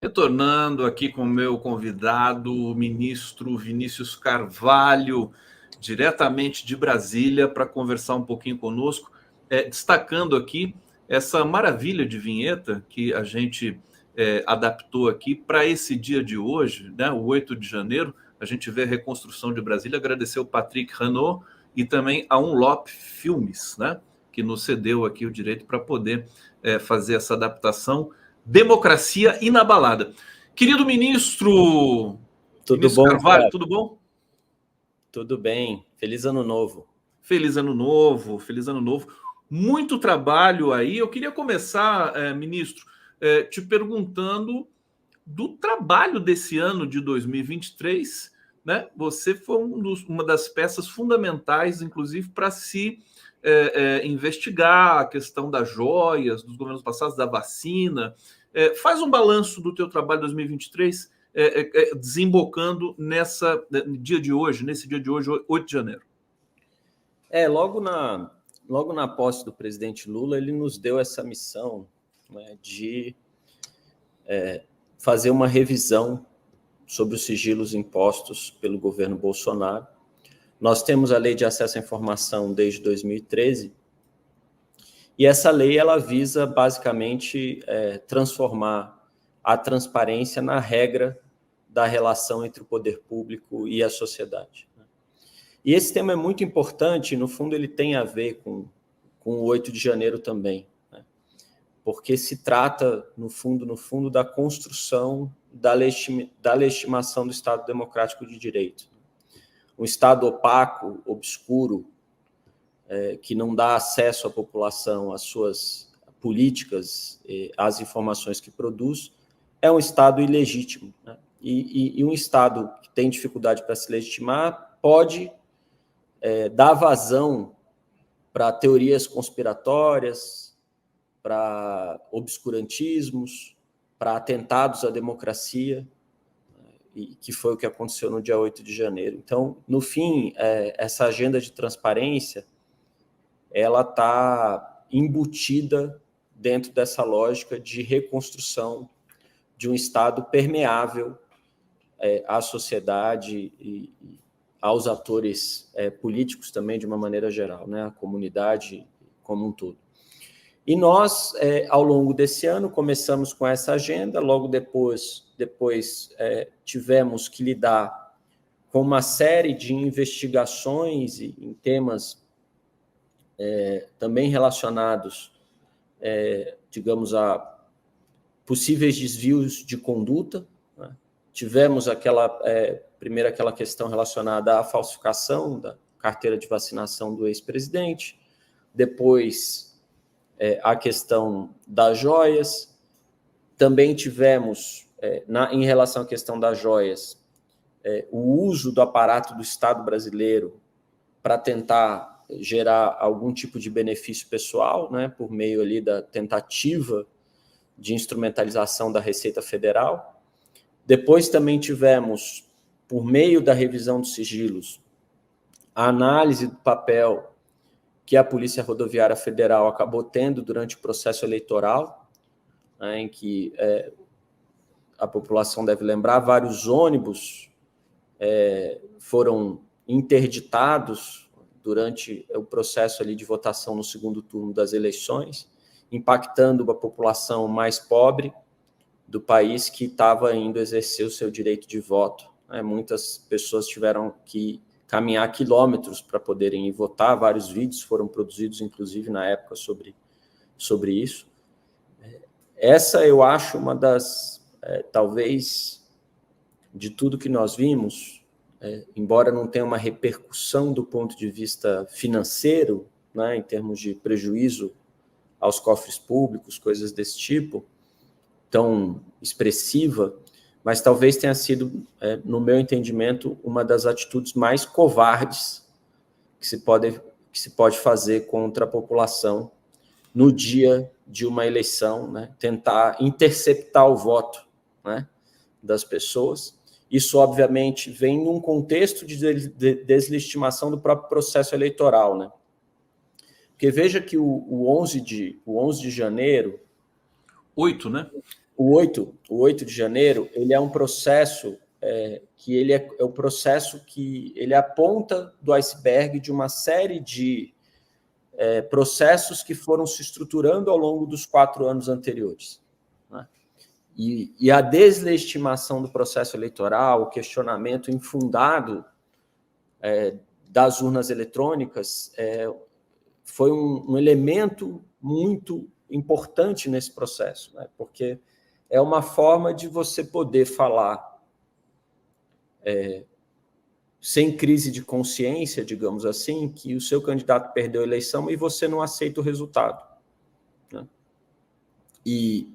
Retornando aqui com o meu convidado, o ministro Vinícius Carvalho, diretamente de Brasília, para conversar um pouquinho conosco, destacando aqui essa maravilha de vinheta que a gente adaptou aqui para esse dia de hoje, né, o 8 de janeiro. A gente vê a reconstrução de Brasília, agradecer ao Patrick Renaud e também a Unlop Filmes, né, que nos cedeu aqui o direito para poder fazer essa adaptação. Democracia inabalada. Querido ministro Tudo Vinícius bom, Carvalho, Flávio? tudo bom? Tudo bem. Feliz ano novo. Feliz ano novo, feliz ano novo. Muito trabalho aí. Eu queria começar, ministro, te perguntando do trabalho desse ano de 2023, né? Você foi uma das peças fundamentais, inclusive, para se investigar a questão das joias, dos governos passados, da vacina. Faz um balanço do teu trabalho 2023, desembocando dia de hoje, nesse dia de hoje, 8 de janeiro. Logo na posse do presidente Lula, ele nos deu essa missão, né, de fazer uma revisão sobre os sigilos impostos pelo governo Bolsonaro. Nós temos a Lei de Acesso à Informação desde 2013, e essa lei ela visa basicamente transformar a transparência na regra da relação entre o poder público e a sociedade. E esse tema é muito importante, no fundo ele tem a ver com o 8 de janeiro também, né? Porque se trata, no fundo, da construção da legitimação do Estado Democrático de Direito. Um Estado opaco, obscuro, que não dá acesso à população às suas políticas, às informações que produz, é um Estado ilegítimo, né? E um Estado que tem dificuldade para se legitimar pode dar vazão para teorias conspiratórias, para obscurantismos, para atentados à democracia, e que foi o que aconteceu no dia 8 de janeiro. Então, no fim, essa agenda de transparência, ela está embutida dentro dessa lógica de reconstrução de um Estado permeável à sociedade e aos atores políticos também, de uma maneira geral, né? A comunidade como um todo. E nós, ao longo desse ano, começamos com essa agenda, logo depois tivemos que lidar com uma série de investigações em temas também relacionados, digamos, a possíveis desvios de conduta, né? Tivemos primeiro aquela questão relacionada à falsificação da carteira de vacinação do ex-presidente, depois a questão das joias, também tivemos, em relação à questão das joias, o uso do aparato do Estado brasileiro para tentar gerar algum tipo de benefício pessoal, né, por meio ali da tentativa de instrumentalização da Receita Federal. Depois também tivemos, por meio da revisão dos sigilos, a análise do papel que a Polícia Rodoviária Federal acabou tendo durante o processo eleitoral, né, em que a população deve lembrar, vários ônibus foram interditados durante o processo ali de votação no segundo turno das eleições, impactando a população mais pobre do país que estava indo exercer o seu direito de voto, né? Muitas pessoas tiveram que caminhar quilômetros para poderem ir votar, vários vídeos foram produzidos, inclusive, na época, sobre isso. Essa, eu acho, uma das, talvez, de tudo que nós vimos, embora não tenha uma repercussão do ponto de vista financeiro, né, em termos de prejuízo aos cofres públicos, coisas desse tipo, tão expressiva, mas talvez tenha sido, no meu entendimento, uma das atitudes mais covardes que se pode fazer contra a população no dia de uma eleição, né? Tentar interceptar o voto, né, das pessoas. Isso, obviamente, vem num contexto de deslegitimação do próprio processo eleitoral, né? Porque veja que o 11 de janeiro... 8, né? o 8 de janeiro, ele é um processo que ele é o processo que ele é a ponta do iceberg de uma série de processos que foram se estruturando ao longo dos 4 anos anteriores, né? E a deslegitimação do processo eleitoral, o questionamento infundado das urnas eletrônicas foi um elemento muito importante nesse processo, né? Porque é uma forma de você poder falar sem crise de consciência, digamos assim, que o seu candidato perdeu a eleição e você não aceita o resultado, né? E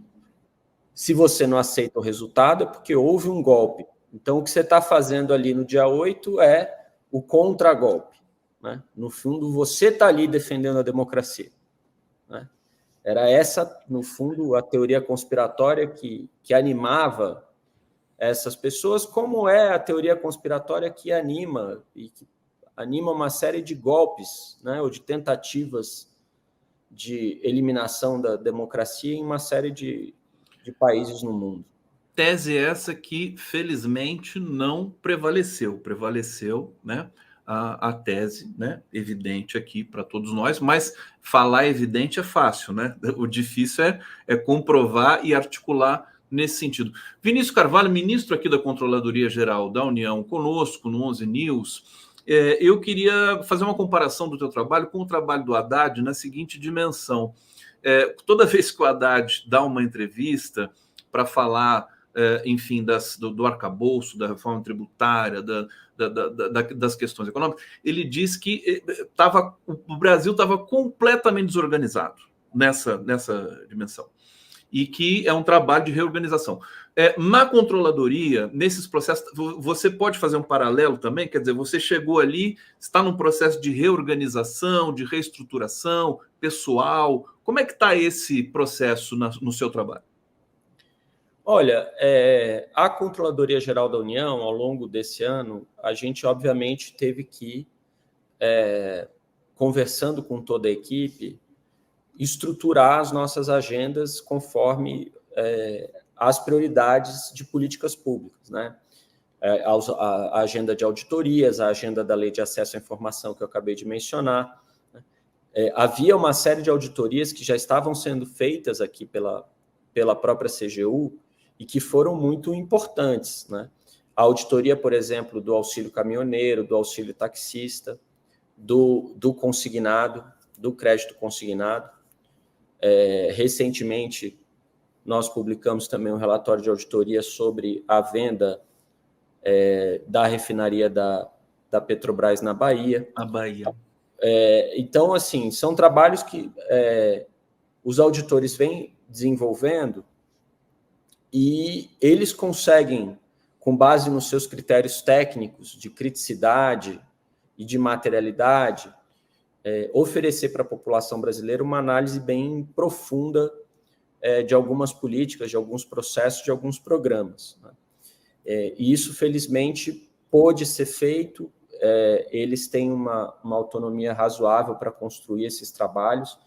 se você não aceita o resultado é porque houve um golpe. Então, o que você está fazendo ali no dia 8 é o contragolpe, né? No fundo, você está ali defendendo a democracia, né? Era essa, no fundo, a teoria conspiratória que animava essas pessoas, como é a teoria conspiratória que anima uma série de golpes, né, ou de tentativas de eliminação da democracia em uma série de países no mundo. Tese essa que, felizmente, não prevaleceu. Prevaleceu, né, a tese, né, evidente aqui para todos nós, mas falar evidente é fácil, né? O difícil é comprovar e articular nesse sentido. Vinícius Carvalho, ministro aqui da Controladoria Geral da União, conosco no 11 News. Eu queria fazer uma comparação do teu trabalho com o trabalho do Haddad na seguinte dimensão. Toda vez que o Haddad dá uma entrevista para falar, enfim, do arcabouço, da reforma tributária, das questões econômicas, ele diz que o Brasil estava completamente desorganizado nessa dimensão, e que é um trabalho de reorganização. Na controladoria, nesses processos, você pode fazer um paralelo também? Quer dizer, você chegou ali, está num processo de reorganização, de reestruturação pessoal. Como é que está esse processo no seu trabalho? Olha, a Controladoria Geral da União, ao longo desse ano, a gente, obviamente, teve que, conversando com toda a equipe, estruturar as nossas agendas conforme as prioridades de políticas públicas, né? A agenda de auditorias, a agenda da Lei de Acesso à Informação que eu acabei de mencionar, né? Havia uma série de auditorias que já estavam sendo feitas aqui pela própria CGU e que foram muito importantes, né? A auditoria, por exemplo, do auxílio caminhoneiro, do auxílio taxista, do consignado, do crédito consignado. Recentemente, nós publicamos também um relatório de auditoria sobre a venda da refinaria da Petrobras na Bahia. A Bahia. Então, assim, são trabalhos que os auditores vêm desenvolvendo e eles conseguem, com base nos seus critérios técnicos de criticidade e de materialidade, oferecer para a população brasileira uma análise bem profunda de algumas políticas, de alguns processos, de alguns programas, né? E isso, felizmente, pôde ser feito. Eles têm uma autonomia razoável para construir esses trabalhos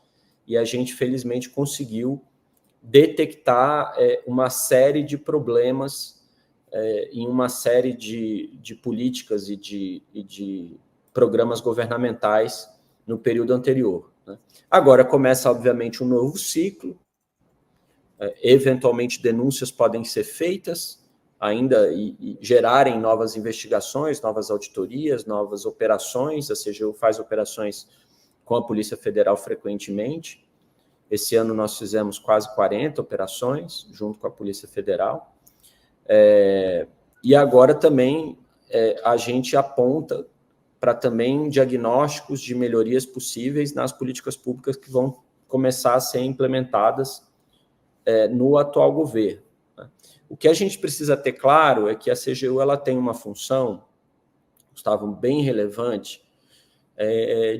e a gente, felizmente, conseguiu detectar uma série de problemas em uma série de políticas e de programas governamentais no período anterior, né? Agora começa, obviamente, um novo ciclo. Eventualmente, denúncias podem ser feitas ainda e gerarem novas investigações, novas auditorias, novas operações. A CGU faz operações com a Polícia Federal frequentemente. Esse ano nós fizemos quase 40 operações junto com a Polícia Federal. E agora também a gente aponta para também diagnósticos de melhorias possíveis nas políticas públicas que vão começar a ser implementadas no atual governo, né? O que a gente precisa ter claro é que a CGU ela tem uma função, Gustavo, bem relevante,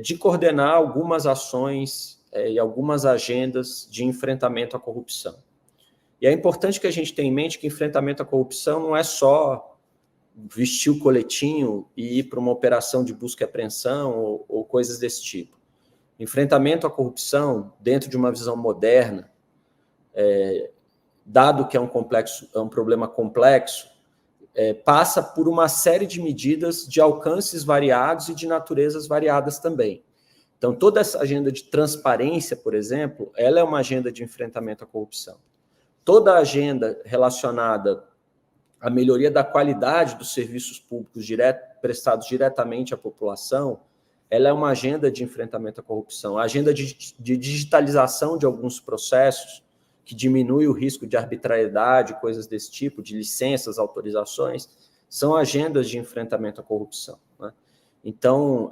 de coordenar algumas ações e algumas agendas de enfrentamento à corrupção. E é importante que a gente tenha em mente que enfrentamento à corrupção não é só vestir o coletinho e ir para uma operação de busca e apreensão ou coisas desse tipo. Enfrentamento à corrupção, dentro de uma visão moderna, dado que é um problema complexo, passa por uma série de medidas de alcances variados e de naturezas variadas também. Então, toda essa agenda de transparência, por exemplo, ela é uma agenda de enfrentamento à corrupção. Toda a agenda relacionada à melhoria da qualidade dos serviços públicos prestados diretamente à população, ela é uma agenda de enfrentamento à corrupção. A agenda de digitalização de alguns processos, que diminui o risco de arbitrariedade, coisas desse tipo, de licenças, autorizações, são agendas de enfrentamento à corrupção, né? Então,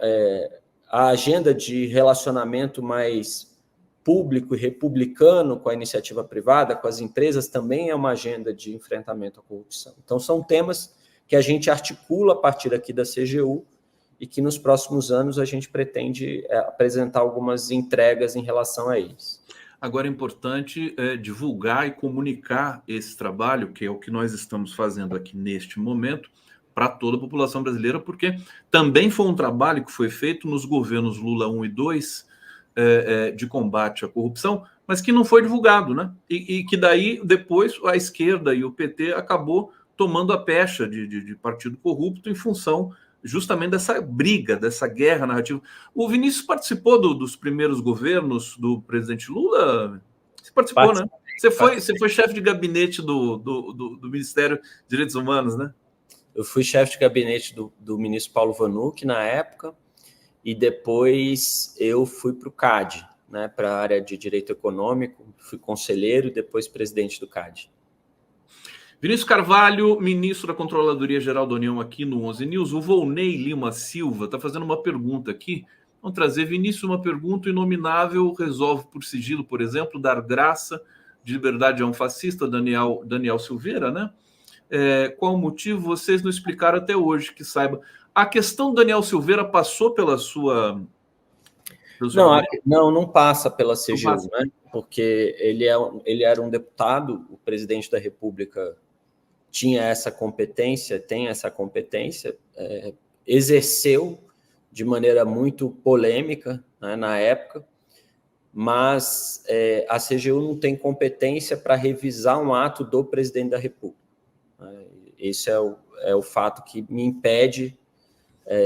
a agenda de relacionamento mais público e republicano com a iniciativa privada, com as empresas, também é uma agenda de enfrentamento à corrupção. Então, são temas que a gente articula a partir aqui da CGU e que nos próximos anos a gente pretende apresentar algumas entregas em relação a eles. Agora é importante divulgar e comunicar esse trabalho, que é o que nós estamos fazendo aqui neste momento, para toda a população brasileira, porque também foi um trabalho que foi feito nos governos Lula 1 e 2 de combate à corrupção, mas que não foi divulgado, né? E que daí, depois, a esquerda e o PT acabou tomando a pecha de partido corrupto em função justamente dessa briga, dessa guerra narrativa. O Vinícius participou dos primeiros governos do presidente Lula? Você participou, né? Você foi chefe de gabinete do Ministério dos Direitos Humanos, né? Eu fui chefe de gabinete do ministro Paulo Vanuc na época, e depois eu fui para o CAD, né, para a área de Direito Econômico, fui conselheiro e depois presidente do CAD. Vinícius Carvalho, ministro da Controladoria Geral da União aqui no 11 News. O Volney Lima Silva está fazendo uma pergunta aqui. Vamos trazer, Vinícius, uma pergunta inominável resolve por sigilo, por exemplo, dar graça de liberdade a um fascista, Daniel Silveira, né? Qual o motivo? Vocês não explicaram até hoje, que saiba. A questão do Daniel Silveira passou pela sua... Não passa pela CGU, né? Porque ele era um deputado, o presidente da República tinha essa competência, tem essa competência, exerceu de maneira muito polêmica, né, na época, mas a CGU não tem competência para revisar um ato do presidente da República. Esse é o fato que me impede,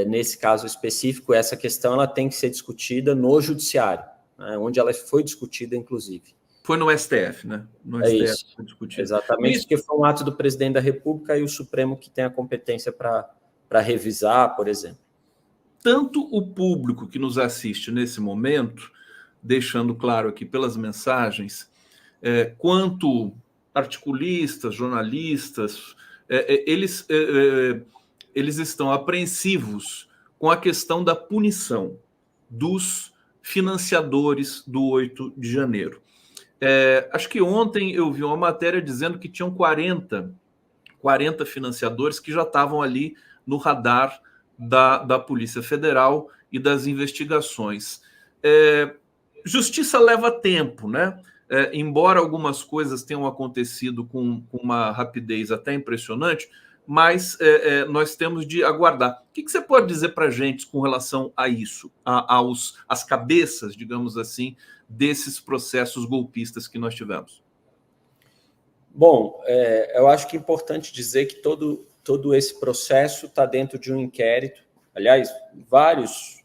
nesse caso específico, essa questão ela tem que ser discutida no judiciário, né, onde ela foi discutida, inclusive. Foi no STF, né? No STF isso, foi discutido. Exatamente, porque foi um ato do presidente da República e o Supremo que tem a competência para revisar, por exemplo. Tanto o público que nos assiste nesse momento, deixando claro aqui pelas mensagens, quanto articulistas, jornalistas, eles estão apreensivos com a questão da punição dos financiadores do 8 de janeiro. Acho que ontem eu vi uma matéria dizendo que tinham 40 financiadores que já estavam ali no radar da Polícia Federal e das investigações. Justiça leva tempo, né? Embora algumas coisas tenham acontecido com uma rapidez até impressionante, mas nós temos de aguardar. O que você pode dizer para a gente com relação a isso, às cabeças, digamos assim, desses processos golpistas que nós tivemos? Bom, eu acho que é importante dizer que todo esse processo está dentro de um inquérito. Aliás, vários,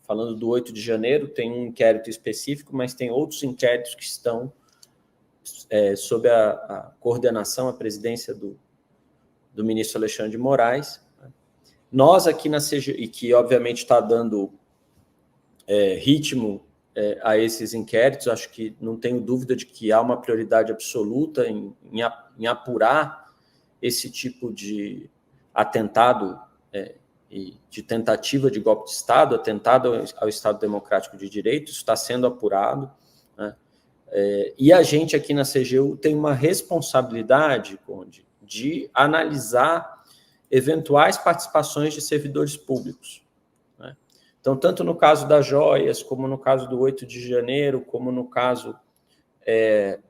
falando do 8 de janeiro, tem um inquérito específico, mas tem outros inquéritos que estão sob a coordenação, a presidência do ministro Alexandre de Moraes. Nós aqui na CGU, e que obviamente está dando ritmo a esses inquéritos, acho que não tenho dúvida de que há uma prioridade absoluta em apurar esse tipo de atentado e de tentativa de golpe de Estado, atentado ao Estado Democrático de Direito. Isso está sendo apurado, né? E a gente aqui na CGU tem uma responsabilidade, Conde, de analisar eventuais participações de servidores públicos, né? Então, tanto no caso das joias, como no caso do 8 de janeiro, como no caso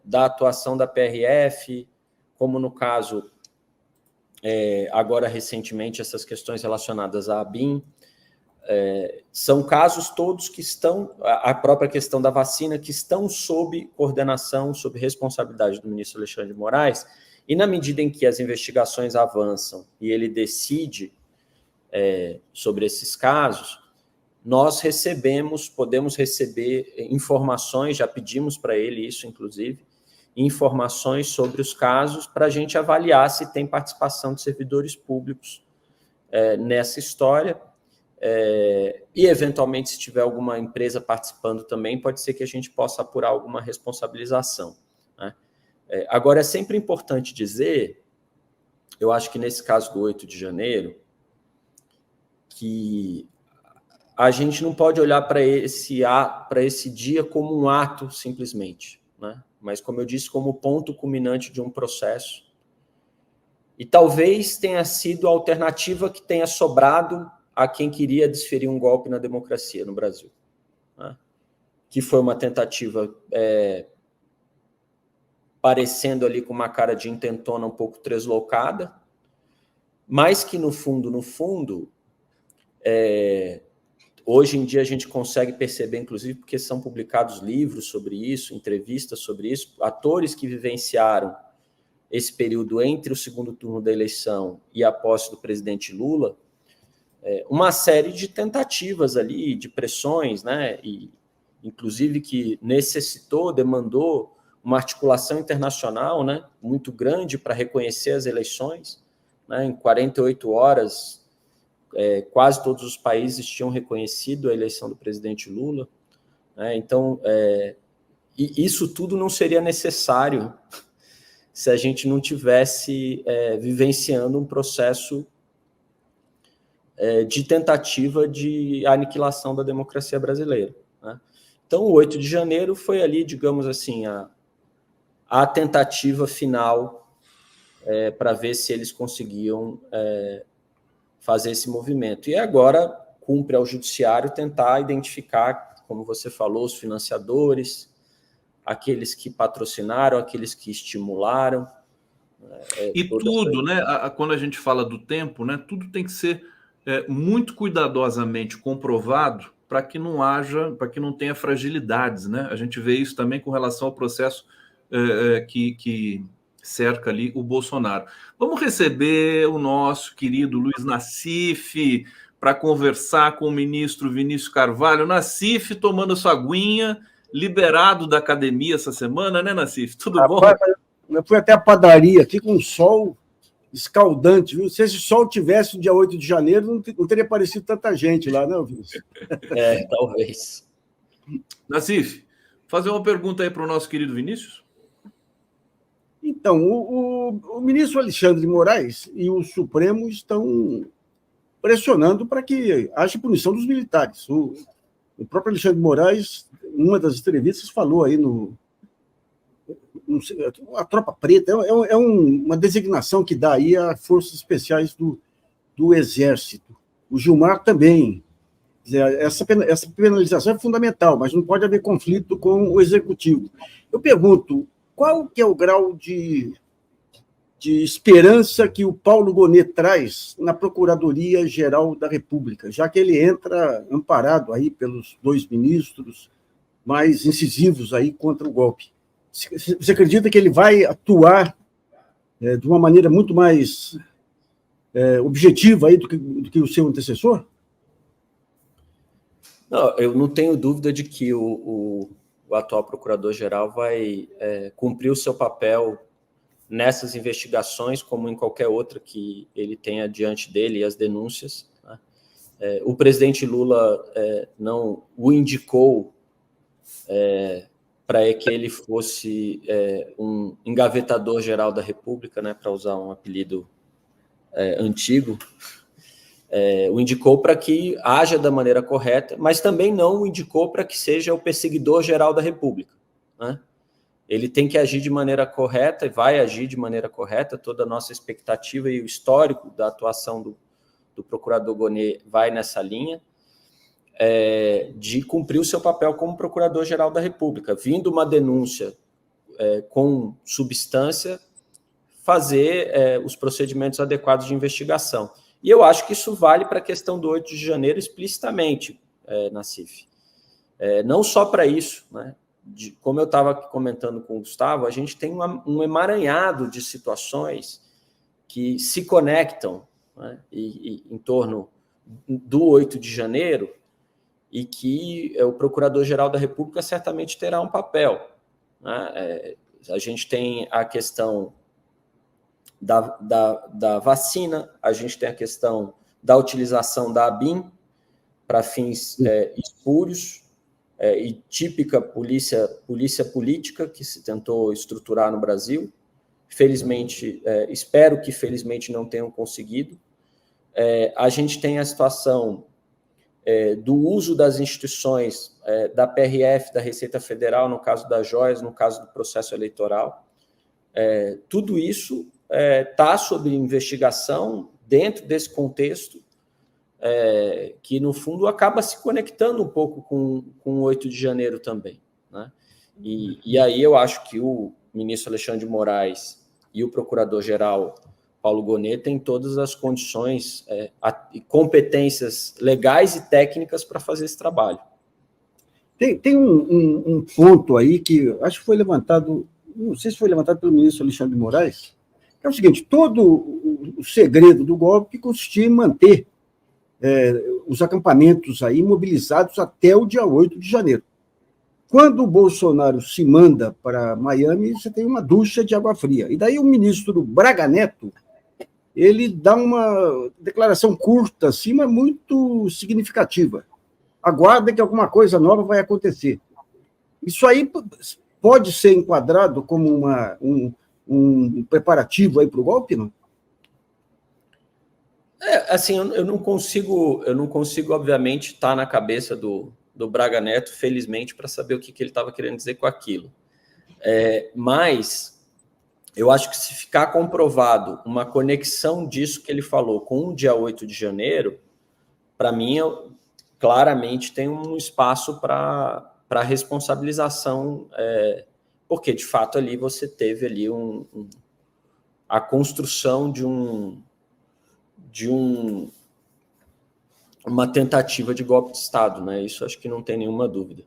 da atuação da PRF, como no caso, agora recentemente, essas questões relacionadas à ABIN, são casos todos que estão, a própria questão da vacina, que estão sob coordenação, sob responsabilidade do ministro Alexandre de Moraes, e na medida em que as investigações avançam e ele decide sobre esses casos, nós podemos receber informações, já pedimos para ele isso, inclusive, informações sobre os casos para a gente avaliar se tem participação de servidores públicos nessa história, e, eventualmente, se tiver alguma empresa participando também, pode ser que a gente possa apurar alguma responsabilização, né? Agora, é sempre importante dizer, eu acho que nesse caso do 8 de janeiro, que a gente não pode olhar para esse dia como um ato, simplesmente, né? Mas, como eu disse, como ponto culminante de um processo. E talvez tenha sido a alternativa que tenha sobrado a quem queria desferir um golpe na democracia no Brasil, né? Que foi uma tentativa parecendo ali com uma cara de intentona um pouco translocada, mas que no fundo, hoje em dia a gente consegue perceber, inclusive porque são publicados livros sobre isso, entrevistas sobre isso, atores que vivenciaram esse período entre o segundo turno da eleição e a posse do presidente Lula, uma série de tentativas ali, de pressões, né, e inclusive que demandou uma articulação internacional, né, muito grande para reconhecer as eleições, né, em 48 horas, quase todos os países tinham reconhecido a eleição do presidente Lula, né, então, e isso tudo não seria necessário se a gente não tivesse vivenciando um processo de tentativa de aniquilação da democracia brasileira, né? Então, o 8 de janeiro foi ali, digamos assim, a tentativa final para ver se eles conseguiam fazer esse movimento. E agora cumpre ao judiciário tentar identificar, como você falou, os financiadores, aqueles que patrocinaram, aqueles que estimularam. E tudo, né? Quando a gente fala do tempo, né? Tudo tem que ser muito cuidadosamente comprovado para que não tenha fragilidades, né? A gente vê isso também com relação ao processo que cerca ali o Bolsonaro. Vamos receber o nosso querido Luiz Nassif para conversar com o ministro Vinícius Carvalho. Nassif tomando a sua aguinha, liberado da academia essa semana, né, Nassif? Tudo bom? Eu fui até a padaria aqui com um sol escaldante, viu? Se esse sol tivesse no dia 8 de janeiro, não teria aparecido tanta gente lá, não, Vinícius? Talvez. Nassif, fazer uma pergunta aí para o nosso querido Vinícius. Então, o ministro Alexandre de Moraes e o Supremo estão pressionando para que haja punição dos militares. O próprio Alexandre de Moraes, em uma das entrevistas, falou aí a tropa preta é uma designação que dá aí a forças especiais do Exército. O Gilmar também. Essa penalização é fundamental, mas não pode haver conflito com o Executivo. Eu pergunto, qual que é o grau de esperança que o Paulo Gonet traz na Procuradoria-Geral da República, já que ele entra amparado aí pelos dois ministros mais incisivos aí contra o golpe? Você acredita que ele vai atuar de uma maneira muito mais objetiva aí do que o seu antecessor? Não, eu não tenho dúvida de que o atual procurador-geral vai cumprir o seu papel nessas investigações, como em qualquer outra que ele tenha diante dele, e as denúncias, né? O presidente Lula não o indicou para que ele fosse um engavetador-geral da República, né, para usar um apelido antigo. O indicou para que haja da maneira correta, mas também não o indicou para que seja o perseguidor-geral da República, né? Ele tem que agir de maneira correta e vai agir de maneira correta. Toda a nossa expectativa e o histórico da atuação do procurador Gonet vai nessa linha, de cumprir o seu papel como procurador-geral da República. Vindo uma denúncia com substância, fazer os procedimentos adequados de investigação. E eu acho que isso vale para a questão do 8 de janeiro explicitamente, Nassif. Não só para isso, né? Como eu estava comentando com o Gustavo, a gente tem um emaranhado de situações que se conectam, né, em torno do 8 de janeiro e que o Procurador-Geral da República certamente terá um papel, né? A gente tem a questão da vacina, a gente tem a questão da utilização da ABIN para fins espúrios, e típica polícia política que se tentou estruturar no Brasil. Felizmente, espero que felizmente não tenham conseguido. A gente tem a situação do uso das instituições da PRF, da Receita Federal, no caso das joias, no caso do processo eleitoral. Tudo isso está sob investigação dentro desse contexto, que, no fundo, acaba se conectando um pouco com o 8 de janeiro também, né? E aí eu acho que o ministro Alexandre de Moraes e o procurador-geral Paulo Gonet têm todas as condições e competências legais e técnicas para fazer esse trabalho. Tem um ponto aí que acho que foi levantado, não sei se foi levantado pelo ministro Alexandre de Moraes, que é o seguinte: todo o segredo do golpe consistia em manter os acampamentos aí mobilizados até o dia 8 de janeiro. Quando o Bolsonaro se manda para Miami, você tem uma ducha de água fria. E daí o ministro Braga Neto, ele dá uma declaração curta, assim, mas muito significativa. Aguarda que alguma coisa nova vai acontecer. Isso aí pode ser enquadrado como um preparativo aí para o golpe, não? Assim, eu não consigo, obviamente, estar na cabeça do Braga Neto, felizmente, para saber o que ele estava querendo dizer com aquilo. Mas eu acho que se ficar comprovado uma conexão disso que ele falou com o dia 8 de janeiro, para mim, claramente tem um espaço para responsabilização, porque, de fato, ali você teve ali a construção de uma tentativa de golpe de Estado, né? Isso acho que não tem nenhuma dúvida.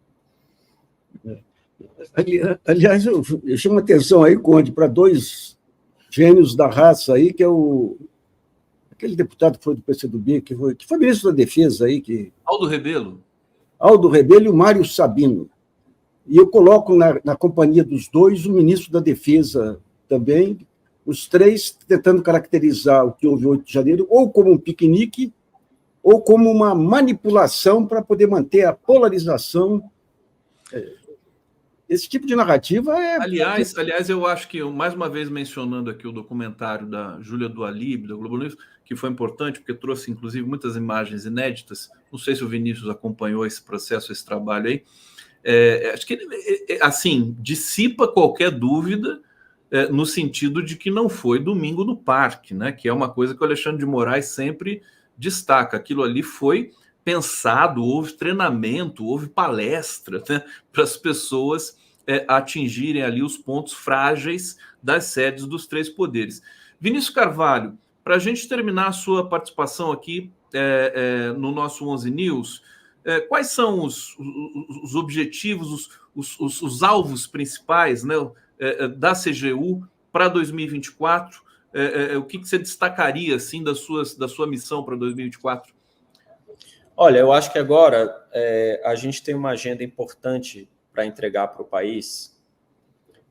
Aliás, eu chamo a atenção aí, Conde, para dois gênios da raça aí, que é aquele deputado que foi do PCdoB, que foi ministro da Defesa aí, Aldo Rebelo. Aldo Rebelo e o Mário Sabino. E eu coloco na companhia dos dois o ministro da Defesa também, os três tentando caracterizar o que houve 8 de janeiro ou como um piquenique ou como uma manipulação para poder manter a polarização. Esse tipo de narrativa Aliás, eu acho que, mais uma vez mencionando aqui o documentário da Júlia Dualib, da Globo News, que foi importante, porque trouxe, inclusive, muitas imagens inéditas. Não sei se o Vinícius acompanhou esse processo, esse trabalho aí. Acho que ele, assim, dissipa qualquer dúvida, no sentido de que não foi domingo no parque, né? Que é uma coisa que o Alexandre de Moraes sempre destaca. Aquilo ali foi pensado, houve treinamento, houve palestra, né, para as pessoas atingirem ali os pontos frágeis das sedes dos três poderes. Vinícius Carvalho, para a gente terminar a sua participação aqui no nosso 11 News, quais são os objetivos, os alvos principais, né, da CGU para 2024? O que você destacaria assim da sua missão para 2024? Olha, eu acho que agora a gente tem uma agenda importante para entregar para o país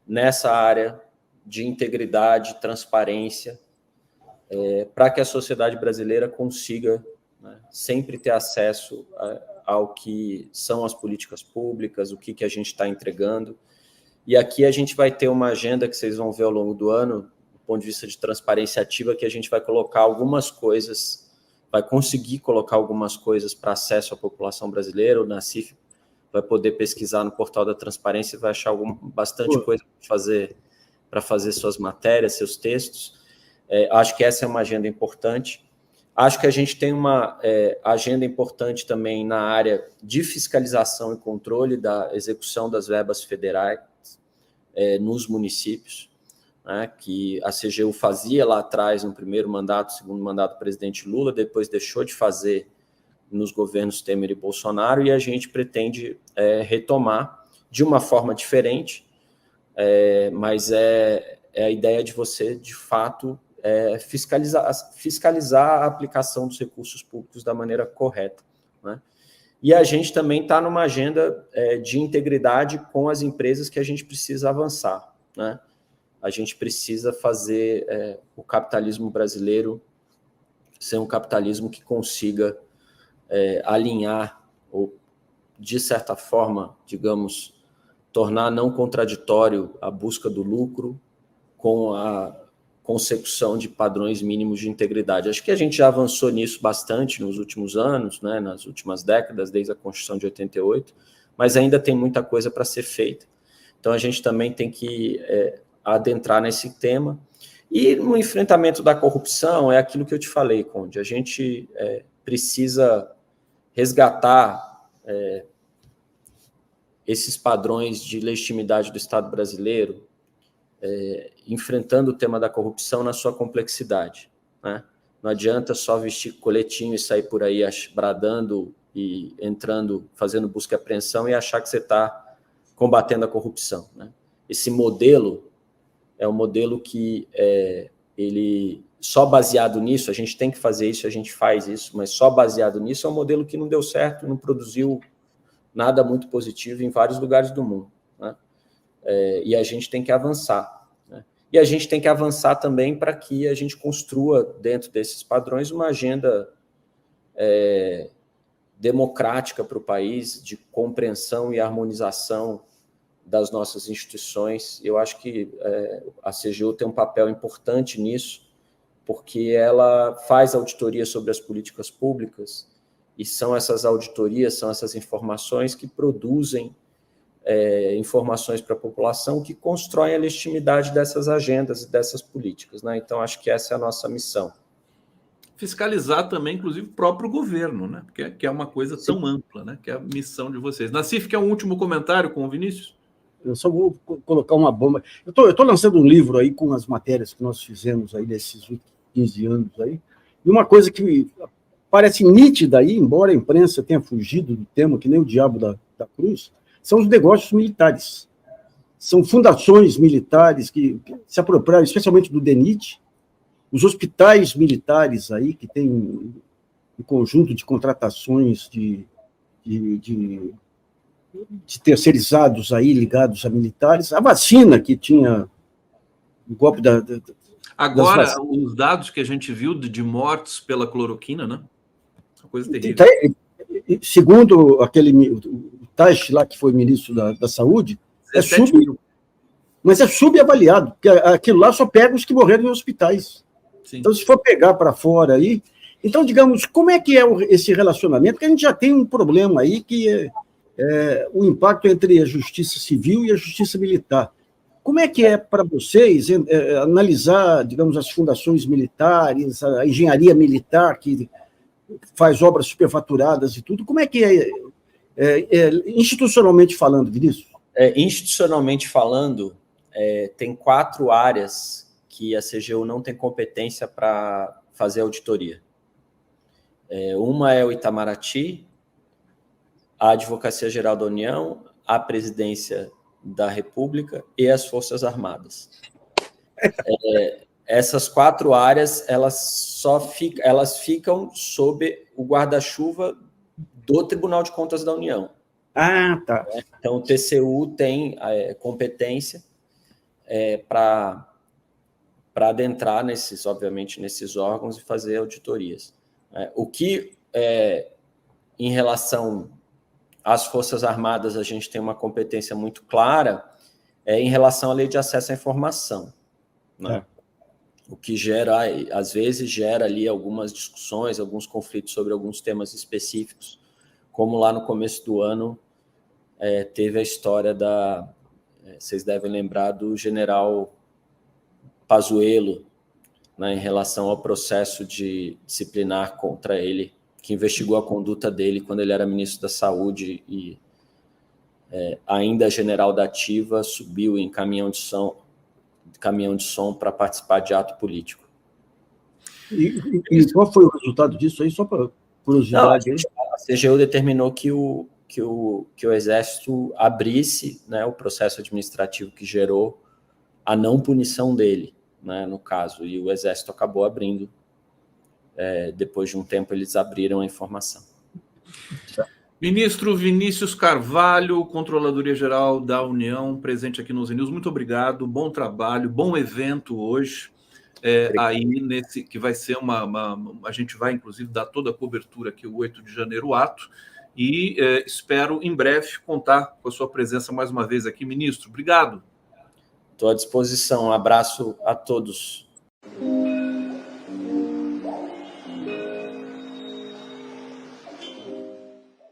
nessa área de integridade, transparência, para que a sociedade brasileira consiga, né, sempre ter acesso ao que são as políticas públicas, o que a gente está entregando. E aqui a gente vai ter uma agenda que vocês vão ver ao longo do ano, do ponto de vista de transparência ativa, que a gente vai colocar algumas coisas, vai conseguir colocar algumas coisas para acesso à população brasileira. O Nassif vai poder pesquisar no portal da transparência e vai achar bastante coisa para fazer suas matérias, seus textos. Acho que essa é uma agenda importante. Acho que a gente tem uma agenda importante também na área de fiscalização e controle da execução das verbas federais nos municípios. né, que a CGU fazia lá atrás, no primeiro mandato, segundo mandato do presidente Lula, depois deixou de fazer nos governos Temer e Bolsonaro, e a gente pretende retomar de uma forma diferente, mas é a ideia de você, de fato, fiscalizar a aplicação dos recursos públicos da maneira correta, né? E a gente também está numa agenda de integridade com as empresas que a gente precisa avançar, né? A gente precisa fazer o capitalismo brasileiro ser um capitalismo que consiga alinhar, ou, de certa forma, digamos, tornar não contraditório a busca do lucro com a consecução de padrões mínimos de integridade. Acho que a gente já avançou nisso bastante nos últimos anos, né, nas últimas décadas, desde a Constituição de 88, mas ainda tem muita coisa para ser feita. Então, a gente também tem que adentrar nesse tema. E no enfrentamento da corrupção, é aquilo que eu te falei, Conde, a gente precisa resgatar esses padrões de legitimidade do Estado brasileiro, enfrentando o tema da corrupção na sua complexidade, né? Não adianta só vestir coletinho e sair por aí bradando e entrando, fazendo busca e apreensão e achar que você está combatendo a corrupção, né? Esse modelo é um modelo que ele só baseado nisso, a gente tem que fazer isso, a gente faz isso, mas só baseado nisso é um modelo que não deu certo, não produziu nada muito positivo em vários lugares do mundo, né? E a gente tem que avançar, né? E a gente tem que avançar também para que a gente construa, dentro desses padrões, uma agenda democrática para o país, de compreensão e harmonização das nossas instituições. Eu acho que a CGU tem um papel importante nisso, porque ela faz auditoria sobre as políticas públicas, e são essas auditorias, são essas informações que produzem informações para a população que constroem a legitimidade dessas agendas e dessas políticas, né? Então, acho que essa é a nossa missão. Fiscalizar também, inclusive, o próprio governo, né? Que é uma coisa tão ampla, né? Que é a missão de vocês. Nassif, quer um último comentário com o Vinícius? Eu só vou colocar uma bomba. Eu tô lançando um livro aí com as matérias que nós fizemos aí nesses últimos 15 anos aí, e uma coisa que parece nítida aí, embora a imprensa tenha fugido do tema, que nem o diabo da cruz, são os negócios militares. São fundações militares que se apropriaram, especialmente do DENIT, os hospitais militares aí, que tem um conjunto de contratações de terceirizados aí ligados a militares, a vacina que tinha o golpe Agora, os dados que a gente viu de mortes pela cloroquina, né? Uma coisa terrível. Segundo o Taish lá, que foi ministro da Saúde, mas é subavaliado, porque aquilo lá só pega os que morreram em hospitais. Sim. Então, se for pegar para fora aí... Então, digamos, como é que é esse relacionamento? Porque a gente já tem um problema aí, que é o impacto entre a justiça civil e a justiça militar. Como é que é para vocês analisar, digamos, as fundações militares, a engenharia militar, que faz obras superfaturadas e tudo? Como é que institucionalmente falando, Vinícius? Institucionalmente falando, tem 4 áreas que a CGU não tem competência para fazer auditoria. Uma é o Itamaraty, a Advocacia Geral da União, a Presidência da República e as Forças Armadas. Essas 4 áreas, elas ficam sob o guarda-chuva do Tribunal de Contas da União. Ah, tá. Então, o TCU tem competência para adentrar, obviamente, nesses órgãos e fazer auditorias. O que, em relação às Forças Armadas, a gente tem uma competência muito clara em relação à Lei de Acesso à Informação, né? O que às vezes gera ali algumas discussões, alguns conflitos sobre alguns temas específicos, como lá no começo do ano teve a história vocês devem lembrar do general Pazuello, né, em relação ao processo disciplinar contra ele, que investigou a conduta dele quando ele era ministro da Saúde e ainda general da ativa, subiu em caminhão de som caminhão de som para participar de ato político. E qual foi o resultado disso aí, só para curiosidade? Não, a CGU determinou que o Exército abrisse, né, o processo administrativo que gerou a não punição dele, né, no caso, e o Exército acabou abrindo. Depois de um tempo, eles abriram a informação. Ministro Vinícius Carvalho, Controladoria-Geral da União, presente aqui nos News. Muito obrigado, bom trabalho, bom evento hoje. Aí nesse que vai ser a gente vai inclusive dar toda a cobertura aqui o 8 de janeiro, o ato, e espero em breve contar com a sua presença mais uma vez aqui, ministro. Obrigado. Estou à disposição. Um abraço a todos.